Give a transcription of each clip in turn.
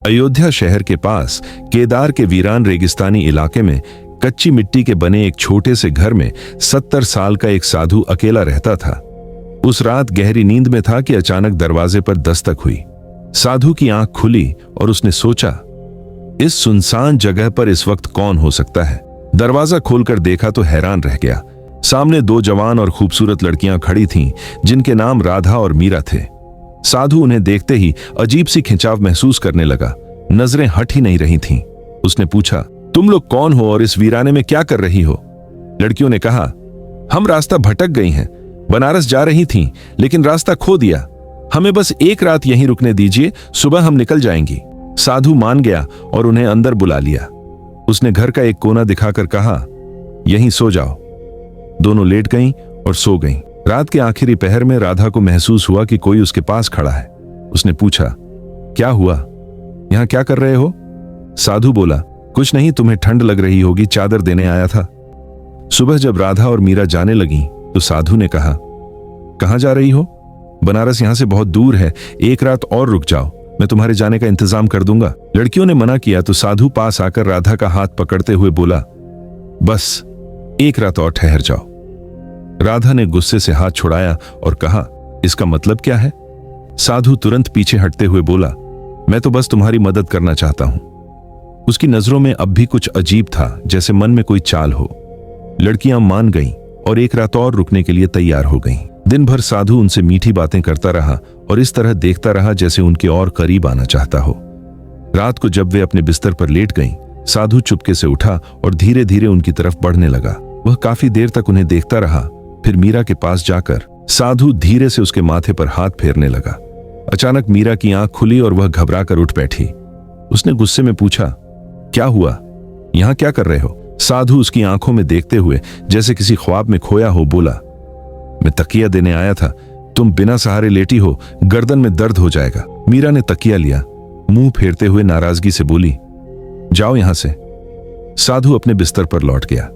अयोध्या शहर के पास केदार के वीरान रेगिस्तानी इलाके में कच्ची मिट्टी के बने एक छोटे से घर में 70 साल का एक साधु अकेला रहता था। उस रात गहरी नींद में था कि अचानक दरवाजे पर दस्तक हुई। साधु की आंख खुली और उसने सोचा, इस सुनसान जगह पर इस वक्त कौन हो सकता है। दरवाजा खोलकर देखा तो हैरान रह गया। सामने 2 जवान और खूबसूरत लड़कियां खड़ी थीं, जिनके नाम राधा और मीरा थे। साधु उन्हें देखते ही अजीब सी खिंचाव महसूस करने लगा। नजरें हट ही नहीं रही थीं। उसने पूछा, तुम लोग कौन हो और इस वीराने में क्या कर रही हो? लड़कियों ने कहा, हम रास्ता भटक गई हैं, बनारस जा रही थीं, लेकिन रास्ता खो दिया। हमें बस एक रात यहीं रुकने दीजिए, सुबह हम निकल जाएंगी। साधु मान गया और उन्हें अंदर बुला लिया। उसने घर का एक कोना दिखाकर कहा, यहीं सो जाओ। दोनों लेट गईं और सो गईं। रात के आखिरी पहर में राधा को महसूस हुआ कि कोई उसके पास खड़ा है। उसने पूछा, क्या हुआ, यहां क्या कर रहे हो? साधु बोला, कुछ नहीं, तुम्हें ठंड लग रही होगी, चादर देने आया था। सुबह जब राधा और मीरा जाने लगी तो साधु ने कहा, कहां जा रही हो? बनारस यहां से बहुत दूर है, एक रात और रुक जाओ, मैं तुम्हारे जाने का इंतजाम कर दूंगा। लड़कियों ने मना किया तो साधु पास आकर राधा का हाथ पकड़ते हुए बोला, बस एक रात और ठहर जाओ। राधा ने गुस्से से हाथ छुड़ाया और कहा, इसका मतलब क्या है? साधु तुरंत पीछे हटते हुए बोला, मैं तो बस तुम्हारी मदद करना चाहता हूं। उसकी नजरों में अब भी कुछ अजीब था, जैसे मन में कोई चाल हो। लड़कियां मान गईं और एक रात और रुकने के लिए तैयार हो गईं। दिन भर साधु उनसे मीठी बातें करता रहा और इस तरह देखता रहा जैसे उनके और करीब आना चाहता हो। रात को जब वे अपने बिस्तर पर लेट गईं, साधु चुपके से उठा और धीरे धीरे उनकी तरफ बढ़ने लगा। वह काफी देर तक उन्हें देखता रहा। फिर मीरा के पास जाकर साधु धीरे से उसके माथे पर हाथ फेरने लगा। अचानक मीरा की आंख खुली और वह घबराकर उठ बैठी। उसने गुस्से में पूछा, क्या हुआ, यहां क्या कर रहे हो? साधु उसकी आंखों में देखते हुए जैसे किसी ख्वाब में खोया हो बोला, मैं तकिया देने आया था, तुम बिना सहारे लेटी हो, गर्दन में दर्द हो जाएगा। मीरा ने तकिया लिया, मुंह फेरते हुए नाराजगी से बोली, जाओ यहां से। साधु अपने बिस्तर पर लौट गया।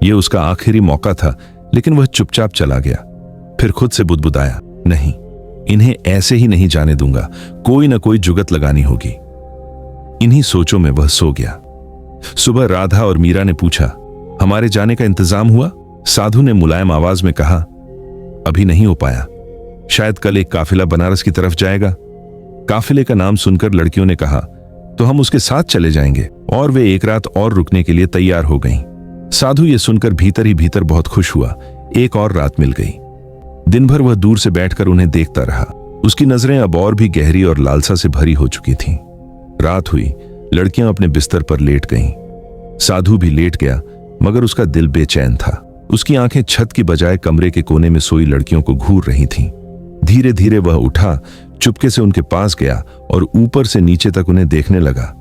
यह उसका आखिरी मौका था, लेकिन वह चुपचाप चला गया। फिर खुद से बुदबुदाया, नहीं, इन्हें ऐसे ही नहीं जाने दूंगा, कोई ना कोई जुगत लगानी होगी। इन्हीं सोचों में वह सो गया। सुबह राधा और मीरा ने पूछा, हमारे जाने का इंतजाम हुआ? साधु ने मुलायम आवाज में कहा, अभी नहीं हो पाया, शायद कल एक काफिला बनारस की तरफ जाएगा। काफिले का नाम सुनकर लड़कियों ने कहा, तो हम उसके साथ चले जाएंगे। और वे एक रात और रुकने के लिए तैयार हो गईं। साधु ये सुनकर भीतर ही भीतर बहुत खुश हुआ। एक और रात मिल गई। दिन भर वह दूर से बैठकर उन्हें देखता रहा। उसकी नजरें अब और भी गहरी और लालसा से भरी हो चुकी थीं। रात हुई, लड़कियां अपने बिस्तर पर लेट गईं। साधु भी लेट गया, मगर उसका दिल बेचैन था। उसकी आंखें छत की बजाय कमरे के कोने में सोई लड़कियों को घूर रही थीं। धीरे धीरे वह उठा, चुपके से उनके पास गया और ऊपर से नीचे तक उन्हें देखने लगा।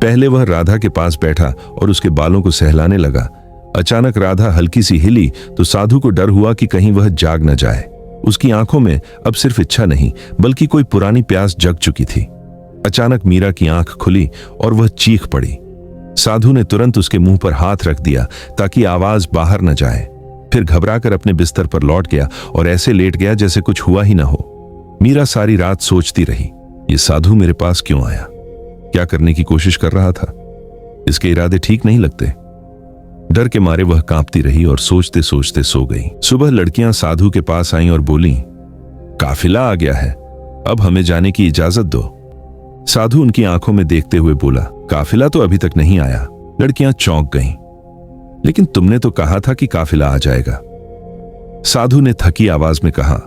पहले वह राधा के पास बैठा और उसके बालों को सहलाने लगा। अचानक राधा हल्की सी हिली तो साधु को डर हुआ कि कहीं वह जाग न जाए। उसकी आंखों में अब सिर्फ इच्छा नहीं, बल्कि कोई पुरानी प्यास जग चुकी थी। अचानक मीरा की आंख खुली और वह चीख पड़ी। साधु ने तुरंत उसके मुंह पर हाथ रख दिया ताकि आवाज बाहर न जाए। फिर घबराकर अपने बिस्तर पर लौट गया और ऐसे लेट गया जैसे कुछ हुआ ही ना हो। मीरा सारी रात सोचती रही, ये साधु मेरे पास क्यों आया? क्या करने की कोशिश कर रहा था? इसके इरादे ठीक नहीं लगते। डर के मारे वह कांपती रही और सोचते सोचते सो गई। सुबह लड़कियां साधु के पास आईं और बोलीं, काफिला आ गया है, अब हमें जाने की इजाजत दो। साधु उनकी आंखों में देखते हुए बोला, काफिला तो अभी तक नहीं आया। लड़कियां चौंक गईं। लेकिन तुमने तो कहा था कि काफिला आ जाएगा। साधु ने थकी आवाज में कहा,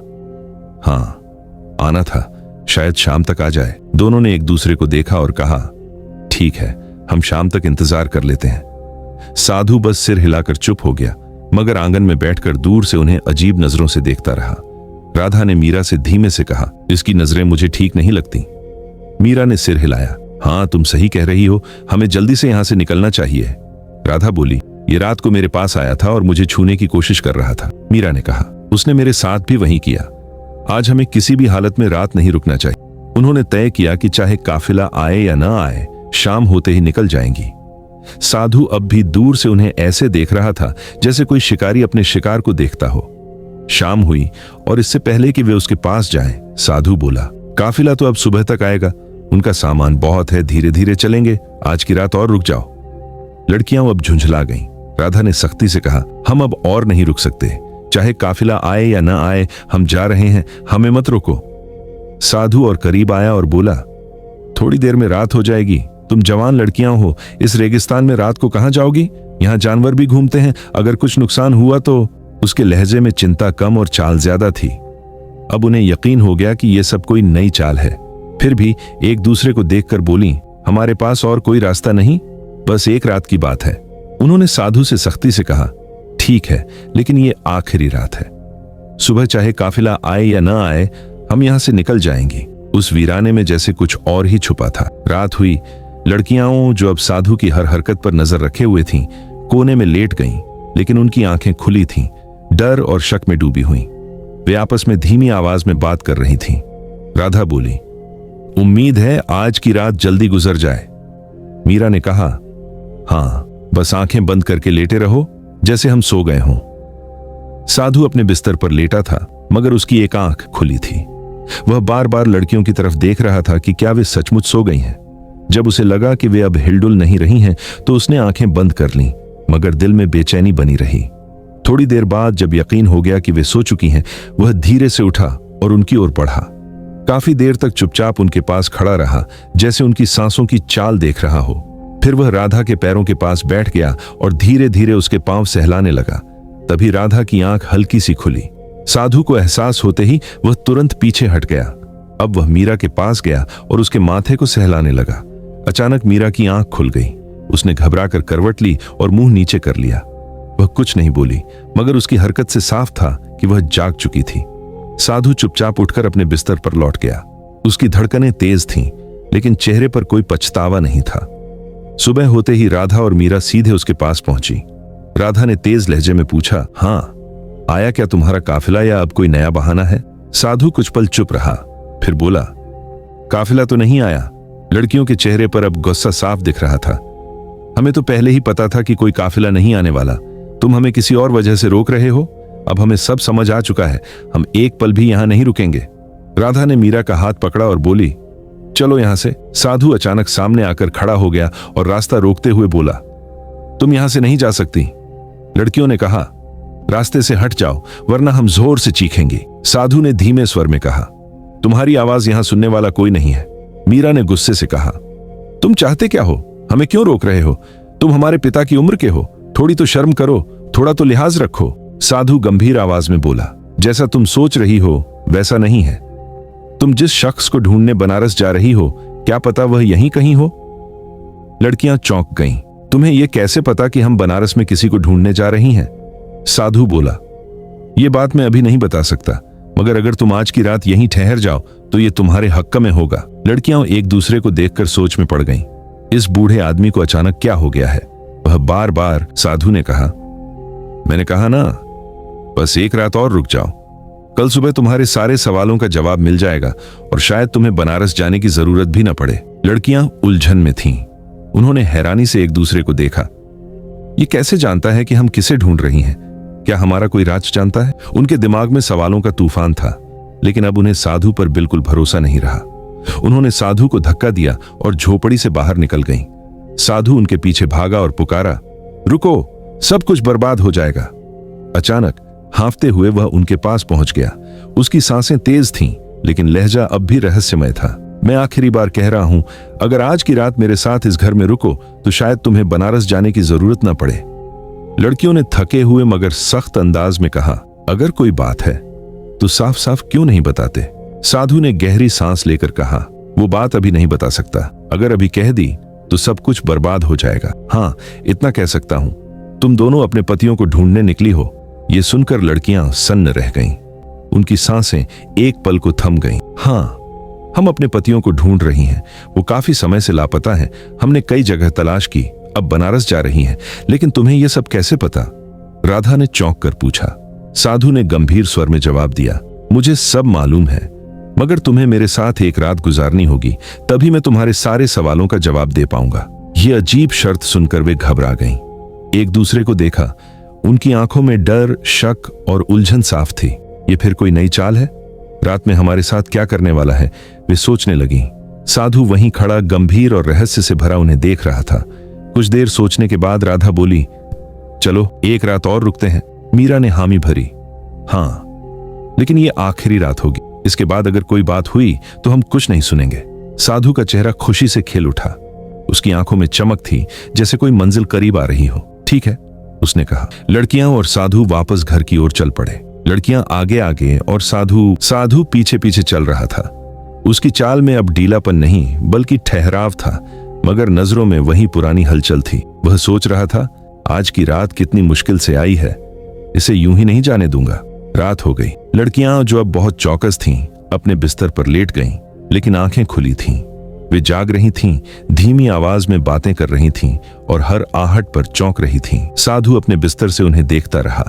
हां, आना था, शायद शाम तक आ जाए। दोनों ने एक दूसरे को देखा और कहा, ठीक है, हम शाम तक इंतजार कर लेते हैं। साधु बस सिर हिलाकर चुप हो गया, मगर आंगन में बैठकर दूर से उन्हें अजीब नजरों से देखता रहा। राधा ने मीरा से धीमे से कहा, इसकी नजरें मुझे ठीक नहीं लगती। मीरा ने सिर हिलाया, हां, तुम सही कह रही हो, हमें जल्दी से यहां से निकलना चाहिए। राधा बोली, ये रात को मेरे पास आया था और मुझे छूने की कोशिश कर रहा था। मीरा ने कहा, उसने मेरे साथ भी वही किया। आज हमें किसी भी हालत में रात नहीं रुकना चाहिए। उन्होंने तय किया कि चाहे काफिला आए या ना आए, शाम होते ही निकल जाएंगी। साधु अब भी दूर से उन्हें ऐसे देख रहा था जैसे कोई शिकारी अपने शिकार को देखता हो। शाम हुई और इससे पहले कि वे उसके पास जाएं, साधु बोला, काफिला तो अब सुबह तक आएगा उनका सामान बहुत है, धीरे धीरे चलेंगे, आज की रात और रुक जाओ। लड़कियां अब झुंझला गईं। राधा ने सख्ती से कहा, हम अब और नहीं रुक सकते, चाहे काफिला आए या ना आए, हम जा रहे हैं, हमें मत रोको। साधु और करीब आया और बोला, थोड़ी देर में रात हो जाएगी, तुम जवान लड़कियां हो, इस रेगिस्तान में रात को कहां जाओगी? यहां जानवर भी घूमते हैं, अगर कुछ नुकसान हुआ तो। उसके लहजे में चिंता कम और चाल ज्यादा थी। अब उन्हें यकीन हो गया कि यह सब कोई नई चाल है। फिर भी एक दूसरे को देखकर बोली, हमारे पास और कोई रास्ता नहीं, बस एक रात की बात है। उन्होंने साधु से सख्ती से कहा, ठीक है, लेकिन ये आखिरी रात है। सुबह चाहे काफिला आए या ना आए, हम यहां से निकल जाएंगे। उस वीराने में जैसे कुछ और ही छुपा था। रात हुई। लड़कियां जो अब साधु की हर हरकत पर नजर रखे हुए थीं, कोने में लेट गईं, लेकिन उनकी आंखें खुली थीं, डर और शक में डूबी हुईं। वे आपस में धीमी आवाज में बात कर रही थीं। राधा बोली, उम्मीद है आज की रात जल्दी गुजर जाए। मीरा ने कहा, हां, बस आंखें बंद करके लेटे रहो जैसे हम सो गए हों। साधु अपने बिस्तर पर लेटा था, मगर उसकी एक आंख खुली थी। वह बार बार लड़कियों की तरफ देख रहा था कि क्या वे सचमुच सो गई हैं। जब उसे लगा कि वे अब हिलडुल नहीं रही हैं, तो उसने आंखें बंद कर लीं, मगर दिल में बेचैनी बनी रही। थोड़ी देर बाद जब यकीन हो गया कि वे सो चुकी हैं, वह धीरे से उठा और उनकी ओर बढ़ा। काफी देर तक चुपचाप उनके पास खड़ा रहा, जैसे उनकी सांसों की चाल देख रहा हो। फिर वह राधा के पैरों के पास बैठ गया और धीरे धीरे उसके पांव सहलाने लगा। तभी राधा की आंख हल्की सी खुली। साधु को एहसास होते ही वह तुरंत पीछे हट गया। अब वह मीरा के पास गया और उसके माथे को सहलाने लगा। अचानक मीरा की आंख खुल गई। उसने घबराकर करवट ली और मुंह नीचे कर लिया। वह कुछ नहीं बोली, मगर उसकी हरकत से साफ था कि वह जाग चुकी थी। साधु चुपचाप उठकर अपने बिस्तर पर लौट गया। उसकी धड़कनें तेज थीं, लेकिन चेहरे पर कोई पछतावा नहीं था। सुबह होते ही राधा और मीरा सीधे उसके पास पहुंची। राधा ने तेज लहजे में पूछा, हां, आया क्या तुम्हारा काफिला या अब कोई नया बहाना है? साधु कुछ पल चुप रहा, फिर बोला, काफिला तो नहीं आया। लड़कियों के चेहरे पर अब गुस्सा साफ दिख रहा था। हमें तो पहले ही पता था कि कोई काफिला नहीं आने वाला। तुम हमें किसी और वजह से रोक रहे हो। अब हमें सब समझ आ चुका है, हम एक पल भी यहां नहीं रुकेंगे। राधा ने मीरा का हाथ पकड़ा और बोली, चलो यहां से। साधु अचानक सामने आकर खड़ा हो गया और रास्ता रोकते हुए बोला, तुम यहां से नहीं जा सकती। लड़कियों ने कहा, रास्ते से हट जाओ, वरना हम जोर से चीखेंगे। साधु ने धीमे स्वर में कहा, तुम्हारी आवाज यहां सुनने वाला कोई नहीं है। मीरा ने गुस्से से कहा, तुम चाहते क्या हो? हमें क्यों रोक रहे हो? तुम हमारे पिता की उम्र के हो, थोड़ी तो शर्म करो, थोड़ा तो लिहाज रखो। साधु गंभीर आवाज में बोला, जैसा तुम सोच रही हो वैसा नहीं है। तुम जिस शख्स को ढूंढने बनारस जा रही हो, क्या पता वह यहीं कहीं हो? लड़कियां चौंक गईं। तुम्हें यह कैसे पता कि हम बनारस में किसी को ढूंढने जा रही हैं? साधु बोला, यह बात मैं अभी नहीं बता सकता, मगर अगर तुम आज की रात यहीं ठहर जाओ तो यह तुम्हारे हक में होगा। लड़कियां एक दूसरे को देखकर सोच में पड़ गईं। इस बूढ़े आदमी को अचानक क्या हो गया है? वह बार बार। साधु ने कहा, मैंने कहा ना, बस एक रात और रुक जाओ। कल सुबह तुम्हारे सारे सवालों का जवाब मिल जाएगा और शायद तुम्हें बनारस जाने की जरूरत भी न पड़े। लड़कियां उलझन में थीं। उन्होंने हैरानी से एक दूसरे को देखा। ये कैसे जानता है कि हम किसे ढूंढ रही हैं? क्या हमारा कोई राज जानता है? उनके दिमाग में सवालों का तूफान था, लेकिन अब उन्हें साधु पर बिल्कुल भरोसा नहीं रहा। उन्होंने साधु को धक्का दिया और झोपड़ी से बाहर निकल गईं। साधु उनके पीछे भागा और पुकारा, रुको, सब कुछ बर्बाद हो जाएगा। अचानक हांफते हुए वह उनके पास पहुंच गया। उसकी सांसें तेज थीं, लेकिन लहजा अब भी रहस्यमय था। मैं आखिरी बार कह रहा हूं, अगर आज की रात मेरे साथ इस घर में रुको तो शायद तुम्हें बनारस जाने की जरूरत न पड़े। लड़कियों ने थके हुए मगर सख्त अंदाज में कहा, अगर कोई बात है तो साफ साफ क्यों नहीं बताते? साधु ने गहरी सांस लेकर कहा, वो बात अभी नहीं बता सकता। अगर अभी कह दी तो सब कुछ बर्बाद हो जाएगा। हाँ, इतना कह सकता हूं, तुम दोनों अपने पतियों को ढूंढने निकली हो। ये सुनकर लड़कियां सन्न रह गईं। उनकी सांसें एक पल को थम गईं। हाँ, हम अपने पतियों को ढूंढ रही हैं। वो काफी समय से लापता हैं। हमने कई जगह तलाश की, अब बनारस जा रही हैं। लेकिन तुम्हें यह सब कैसे पता? राधा ने चौंक कर पूछा। साधु ने गंभीर स्वर में जवाब दिया, मुझे सब मालूम है, मगर तुम्हें मेरे साथ एक रात गुजारनी होगी, तभी मैं तुम्हारे सारे सवालों का जवाब दे पाऊंगा। यह अजीब शर्त सुनकर वे घबरा गईं। एक दूसरे को देखा। उनकी आंखों में डर, शक और उलझन साफ थी। ये फिर कोई नई चाल है? रात में हमारे साथ क्या करने वाला है? वे सोचने लगीं। साधु वहीं खड़ा गंभीर और रहस्य से भरा उन्हें देख रहा था। कुछ देर सोचने के बाद राधा बोली, चलो एक रात और रुकते हैं। मीरा ने हामी भरी। हाँ, लेकिन ये आखिरी रात होगी, इसके बाद अगर कोई बात हुई तो हम कुछ नहीं सुनेंगे। साधु का चेहरा खुशी से खिल उठा। उसकी आंखों में चमक थी, जैसे कोई मंजिल करीब आ रही हो। ठीक है, उसने कहा। लड़कियां और साधु वापस घर की ओर चल पड़े। लड़कियां आगे आगे और साधु पीछे पीछे चल रहा था। उसकी चाल में अब ढीलापन नहीं बल्कि ठहराव था, मगर नजरों में वही पुरानी हलचल थी। वह सोच रहा था, आज की रात कितनी मुश्किल से आई है, इसे यूं ही नहीं जाने दूंगा। रात हो गई। लड़कियां जो अब बहुत चौकस थीं, अपने बिस्तर पर लेट गईं, लेकिन आंखें खुली थीं। वे जाग रही थीं, धीमी आवाज में बातें कर रही थीं और हर आहट पर चौंक रही थीं। साधु अपने बिस्तर से उन्हें देखता रहा।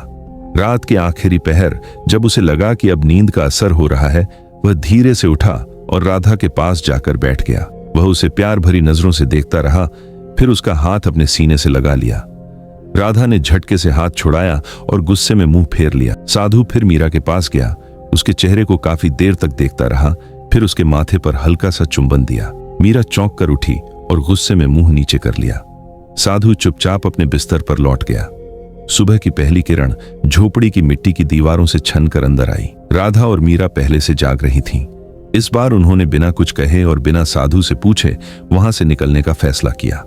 रात के आखिरी पहर जब उसे लगा कि अब नींद का असर हो रहा है, वह धीरे से उठा और राधा के पास जाकर बैठ गया। वह उसे प्यार भरी नजरों से देखता रहा, फिर उसका हाथ अपने सीने से लगा लिया। राधा ने झटके से हाथ छुड़ाया और गुस्से में मुंह फेर लिया। साधु फिर मीरा के पास गया, उसके चेहरे को काफी देर तक देखता रहा, फिर उसके माथे पर हल्का सा चुंबन दिया। मीरा चौंक कर उठी और गुस्से में मुंह नीचे कर लिया। साधु चुपचाप अपने बिस्तर पर लौट गया। सुबह की पहली किरण झोपड़ी की मिट्टी की दीवारों से छन कर अंदर आई। राधा और मीरा पहले से जाग रही थीं। इस बार उन्होंने बिना कुछ कहे और बिना साधु से पूछे वहां से निकलने का फैसला किया।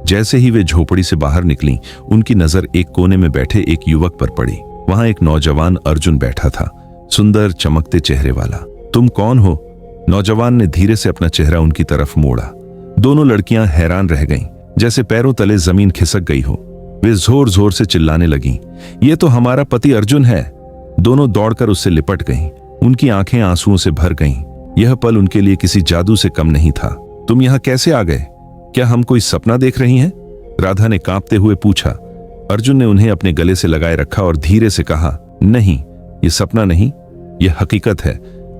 जैसे ही वे झोपड़ी से बाहर निकलीं, उनकी नजर एक कोने में बैठे एक युवक पर पड़ी। वहां एक नौजवान अर्जुन बैठा था, सुंदर चमकते चेहरे वाला। तुम कौन हो? नौजवान ने धीरे से अपना चेहरा उनकी तरफ मोड़ा। दोनों लड़कियां हैरान रह गईं, जैसे पैरों तले जमीन खिसक गई हो। वे जोर जोर से चिल्लाने लगीं, ये तो हमारा पति अर्जुन है। दोनों दौड़कर उससे लिपट गईं। उनकी आंखें आंसुओं से भर गईं। यह पल उनके लिए किसी जादू से कम नहीं था। तुम यहां कैसे आ गए? क्या हम कोई सपना देख रही हैं? राधा ने कांपते हुए पूछा। अर्जुन ने उन्हें अपने गले से लगाए रखा और धीरे से कहा, नहीं, ये सपना नहीं, यह हकीकत है।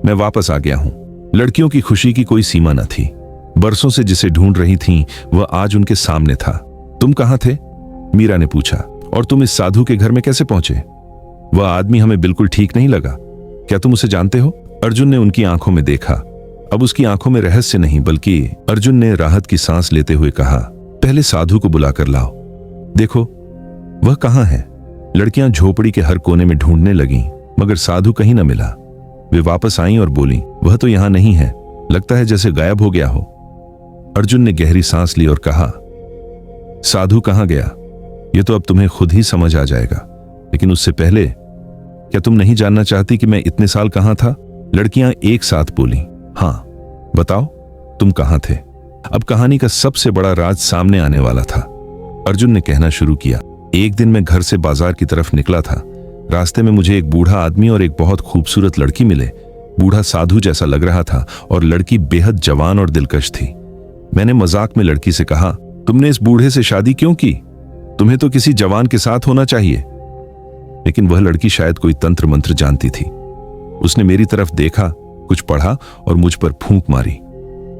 मैं वापस आ गया हूं। लड़कियों की खुशी की कोई सीमा न थी। बरसों से जिसे ढूंढ रही थीं, वह आज उनके सामने था। तुम कहां थे? मीरा ने पूछा। और तुम इस साधु के घर में कैसे पहुंचे? वह आदमी हमें बिल्कुल ठीक नहीं लगा। क्या तुम उसे जानते हो? अर्जुन ने उनकी आंखों में देखा। अब उसकी आंखों में रहस्य नहीं, बल्कि अर्जुन ने राहत की सांस लेते हुए कहा, पहले साधु को बुलाकर लाओ। देखो, वह कहां है? लड़कियां झोपड़ी के हर कोने में ढूंढने लगीं, मगर साधु कहीं न मिला। वे वापस आईं और बोलीं, वह तो यहां नहीं है, लगता है जैसे गायब हो गया हो। अर्जुन ने गहरी सांस ली और कहा, साधु कहां गया, यह तो अब तुम्हें खुद ही समझ आ जाएगा। लेकिन उससे पहले, क्या तुम नहीं जानना चाहती कि मैं इतने साल कहां था? लड़कियां एक साथ बोलीं, हाँ, बताओ, तुम कहां थे? अब कहानी का सबसे बड़ा राज सामने आने वाला था। अर्जुन ने कहना शुरू किया, एक दिन मैं घर से बाजार की तरफ निकला था। रास्ते में मुझे एक बूढ़ा आदमी और एक बहुत खूबसूरत लड़की मिले। बूढ़ा साधु जैसा लग रहा था और लड़की बेहद जवान और दिलकश थी। मैंने मजाक में लड़की से कहा, तुमने इस बूढ़े से शादी क्यों की? तुम्हें तो किसी जवान के साथ होना चाहिए। लेकिन वह लड़की शायद कोई तंत्र मंत्र जानती थी। उसने मेरी तरफ देखा, कुछ पढ़ा और मुझ पर फूंक मारी।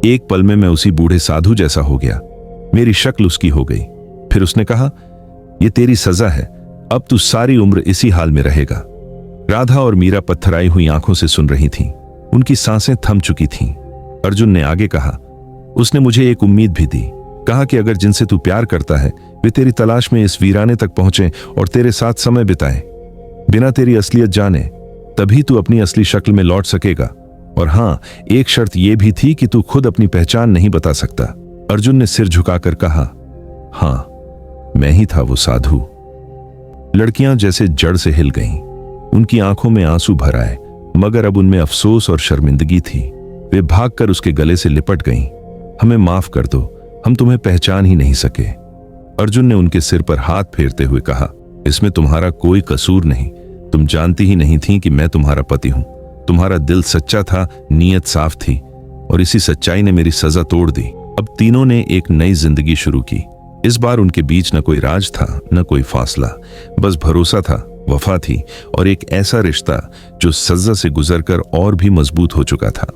एक पल में मैं उसी बूढ़े साधु जैसा हो गया। मेरी शक्ल उसकी हो गई। फिर उसने कहा, यह तेरी सजा है, अब तू सारी उम्र इसी हाल में रहेगा। राधा और मीरा पत्थराई हुई आंखों से सुन रही थीं। उनकी सांसें थम चुकी थीं। अर्जुन ने आगे कहा, उसने मुझे एक उम्मीद भी दी। कहा कि अगर जिनसे तू प्यार करता है वे तेरी तलाश में इस वीराने तक पहुंचे और तेरे साथ समय बिताएं, बिना तेरी असलियत जाने, तभी तू अपनी असली शक्ल में लौट सकेगा। और हां, एक शर्त यह भी थी कि तू खुद अपनी पहचान नहीं बता सकता। अर्जुन ने सिर झुकाकर कहा, हां, मैं ही था वो साधु। लड़कियां जैसे जड़ से हिल गईं। उनकी आंखों में आंसू भर आए, मगर अब उनमें अफसोस और शर्मिंदगी थी। वे भागकर उसके गले से लिपट गईं। हमें माफ कर दो, हम तुम्हें पहचान ही नहीं सके। अर्जुन ने उनके सिर पर हाथ फेरते हुए कहा, इसमें तुम्हारा कोई कसूर नहीं। तुम जानती ही नहीं थी कि मैं तुम्हारा पति हूं। तुम्हारा दिल सच्चा था, नीयत साफ थी, और इसी सच्चाई ने मेरी सजा तोड़ दी। अब तीनों ने एक नई जिंदगी शुरू की। इस बार उनके बीच न कोई राज था, न कोई फासला, बस भरोसा था, वफा थी और एक ऐसा रिश्ता जो सज्जा से गुजरकर और भी मजबूत हो चुका था।